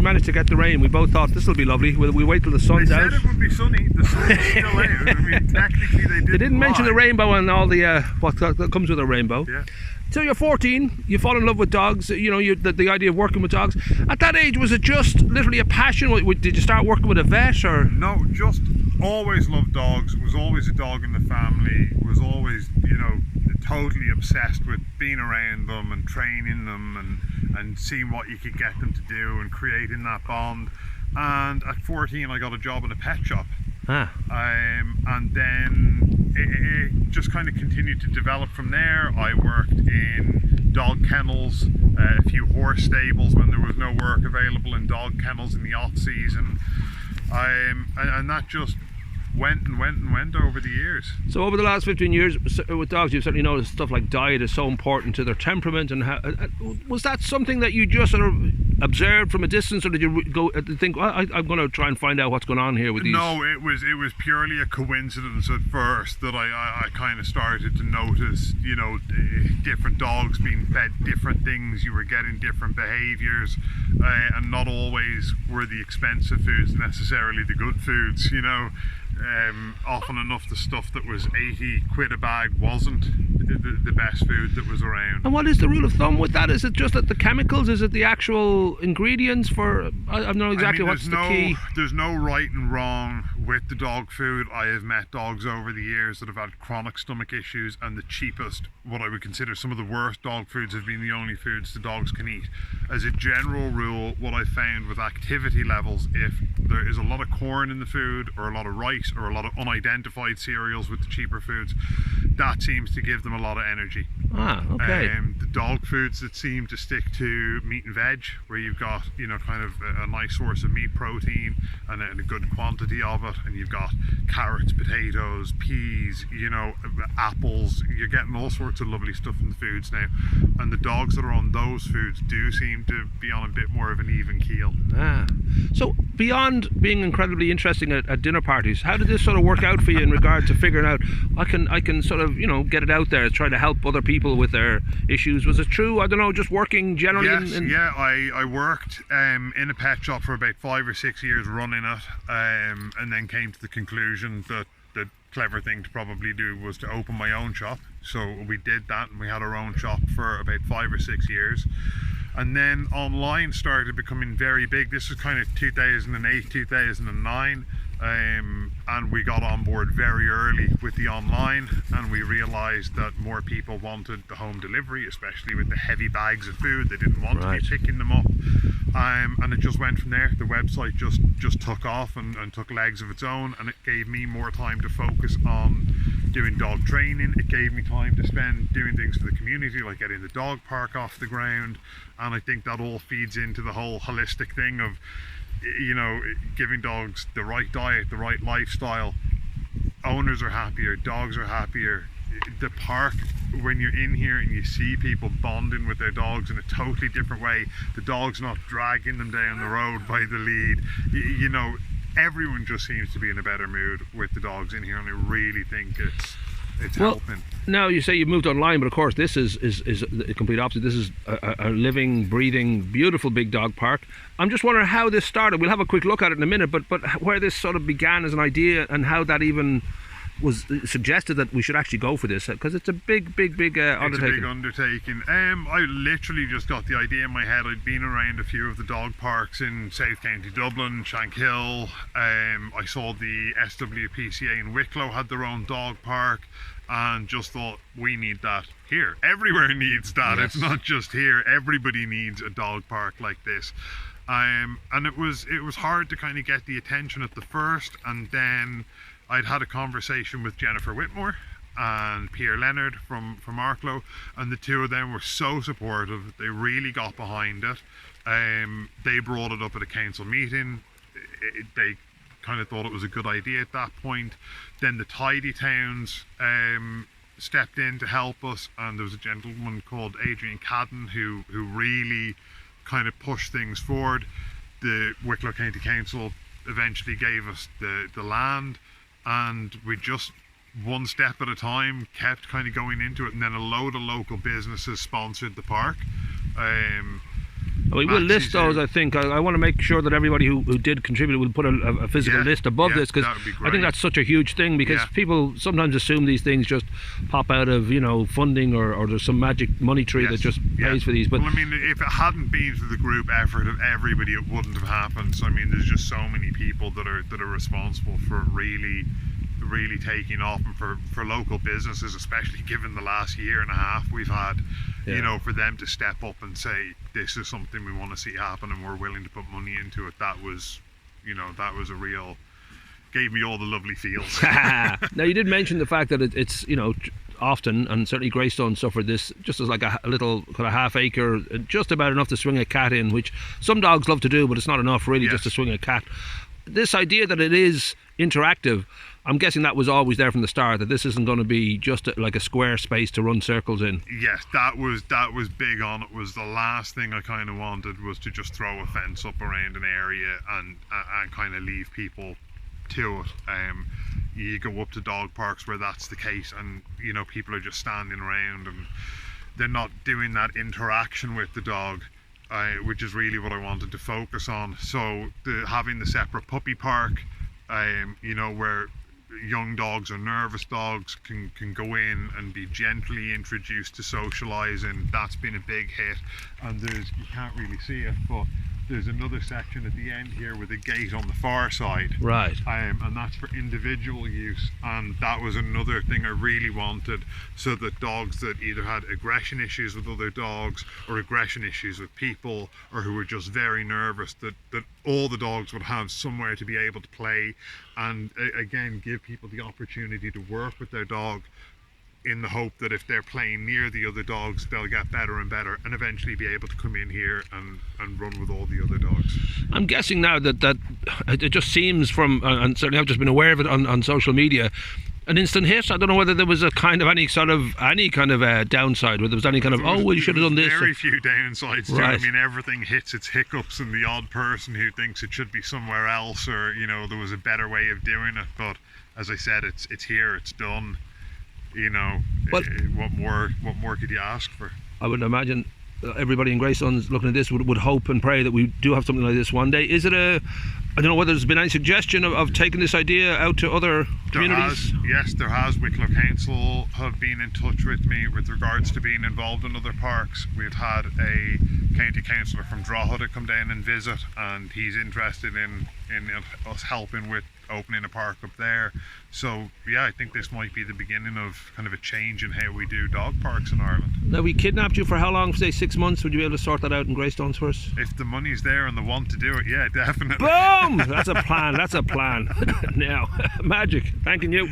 we managed to get the rain. We both thought this will be lovely. We wait till the sun's out. They said it would be sunny. The sun is still out. I mean, technically they didn't mention the rainbow and all the what comes with a rainbow. Yeah. So you're 14, you fall in love with dogs, you know, the idea of working with dogs. At that age, was it just literally a passion? Did you start working with a vet or? No, just always loved dogs. Was always a dog in the family. Was always, you know, totally obsessed with being around them and training them and seeing what you could get them to do and creating that bond. And at 14, I got a job in a pet shop. And then it just kind of continued to develop from there. I worked in dog kennels, a few horse stables when there was no work available in dog kennels in the off season, and that just went over the years. So over the last 15 years with dogs, you've certainly noticed stuff like diet is so important to their temperament. And how, was that something that you just sort of observed from a distance, or did you go think, well, I'm going to try and find out what's going on here with these? No, it was purely a coincidence at first that I kind of started to notice, you know, different dogs being fed different things. You were getting different behaviours, and not always were the expensive foods necessarily the good foods, you know. Often enough the stuff that was 80 quid a bag wasn't the best food that was around. And what is the rule of thumb with that? Is it just that the chemicals? Is it the actual ingredients for? I don't know exactly what's the key. There's no right and wrong with the dog food. I have met dogs over the years that have had chronic stomach issues, and the cheapest, what I would consider some of the worst dog foods, have been the only foods the dogs can eat. As a general rule, what I found with activity levels, if there is a lot of corn in the food or a lot of rice or a lot of unidentified cereals with the cheaper foods, that seems to give them a lot of energy. Okay. The dog foods that seem to stick to meat and veg, where you've got, you know, kind of a nice source of meat protein and a good quantity of it, and you've got carrots, potatoes, peas, you know, apples. You're getting all sorts of lovely stuff in the foods now, and the dogs that are on those foods do seem to be on a bit more of an even keel. So beyond being incredibly interesting at dinner parties, how did this sort of work out for you in regard to figuring out I can sort of, you know, get it out there, try to help other people with their issues? Was it true, I don't know, just working generally? Yes, I worked in a pet shop for about 5 or 6 years running it, and then came to the conclusion that the clever thing to probably do was to open my own shop. So we did that, and we had our own shop for about 5 or 6 years. And then online started becoming very big. This was kind of 2008, 2009. And we got on board very early with the online, and we realized that more people wanted the home delivery, especially with the heavy bags of food. They didn't want to be picking them up, and it just went from there. The website just took off and took legs of its own, and it gave me more time to focus on doing dog training. It gave me time to spend doing things for the community, like getting the dog park off the ground. And I think that all feeds into the whole holistic thing of, you know, giving dogs the right diet, the right lifestyle. Owners are happier, dogs are happier. The park, when you're in here and you see people bonding with their dogs in a totally different way, the dog's not dragging them down the road by the lead, you know, everyone just seems to be in a better mood with the dogs in here, and I really think it's helping. Now you say you moved online, but of course this is the complete opposite. This is a living, breathing, beautiful big dog park. I'm just wondering how this started. We'll have a quick look at it in a minute, but where this sort of began as an idea, and how that even was suggested that we should actually go for this, because it's a big undertaking. It's a big undertaking. I literally just got the idea in my head. I'd been around a few of the dog parks in South County Dublin, Shankill. I saw the SWPCA in Wicklow had their own dog park, and just thought, we need that here. Everywhere needs that. Yes. It's not just here. Everybody needs a dog park like this. And it was hard to kind of get the attention at the first, and then I'd had a conversation with Jennifer Whitmore and Pierre Leonard from Arklow, and the two of them were so supportive. They really got behind it. They brought it up at a council meeting. They kind of thought it was a good idea at that point. Then the Tidy Towns stepped in to help us, and there was a gentleman called Adrian Cadden who really kind of pushed things forward. The Wicklow County Council eventually gave us the land, and we just, one step at a time, kept kind of going into it, and then a load of local businesses sponsored the park. We will list those, I think. I want to make sure that everybody who did contribute will put a physical list above this, because I think that's such a huge thing, because people sometimes assume these things just pop out of, funding, or there's some magic money tree that just pays for these. But well, I mean, if it hadn't been for the group effort of everybody, it wouldn't have happened. So I mean, there's just so many people that are responsible for really taking off, and for local businesses, especially given the last year and a half we've had, for them to step up and say, this is something we want to see happen and we're willing to put money into it. That was a real, gave me all the lovely feels. Now, you did mention the fact that it's often, and certainly Greystone suffered this, just as like a little kind of half acre, just about enough to swing a cat in, which some dogs love to do, but it's not enough really just to swing a cat. This idea that it is interactive, I'm guessing that was always there from the start, that this isn't going to be just like a square space to run circles in. Yes, that was big on it. Was the last thing I kind of wanted, was to just throw a fence up around an area and kind of leave people to it. You go up to dog parks where that's the case, and people are just standing around and they're not doing that interaction with the dog, which is really what I wanted to focus on. So having the separate puppy park, where young dogs or nervous dogs can go in and be gently introduced to socializing, that's been a big hit. And you can't really see it, but there's another section at the end here with a gate on the far side, right? And that's for individual use, and that was another thing I really wanted, so that dogs that either had aggression issues with other dogs or aggression issues with people, or who were just very nervous, that all the dogs would have somewhere to be able to play, and again give people the opportunity to work with their dog, in the hope that if they're playing near the other dogs, they'll get better and better and eventually be able to come in here and run with all the other dogs. I'm guessing now that it just seems from, and certainly I've just been aware of it on social media, an instant hit. I don't know whether there was any kind of downside, whether there was any kind of, well, you should have done this. Very few downsides to it. I mean, everything hits its hiccups, and the odd person who thinks it should be somewhere else, or there was a better way of doing it. But as I said, it's here, it's done. What more could you ask for? I would imagine everybody in Greystone's looking at this would hope and pray that we do have something like this one day. Is it I don't know whether there's been any suggestion of taking this idea out to other communities? Yes, there has. Wicklow Council have been in touch with me with regards to being involved in other parks. We've had a county councillor from Drogheda come down and visit, and he's interested in us helping with opening a park up there. So yeah, I think this might be the beginning of kind of a change in how we do dog parks in Ireland. Now, we kidnapped you for how long? Say 6 months. Would you be able to sort that out in Greystones for us? If the money's there and the want to do it, yeah, definitely. Boom! That's a plan. Now, magic. Thanking you.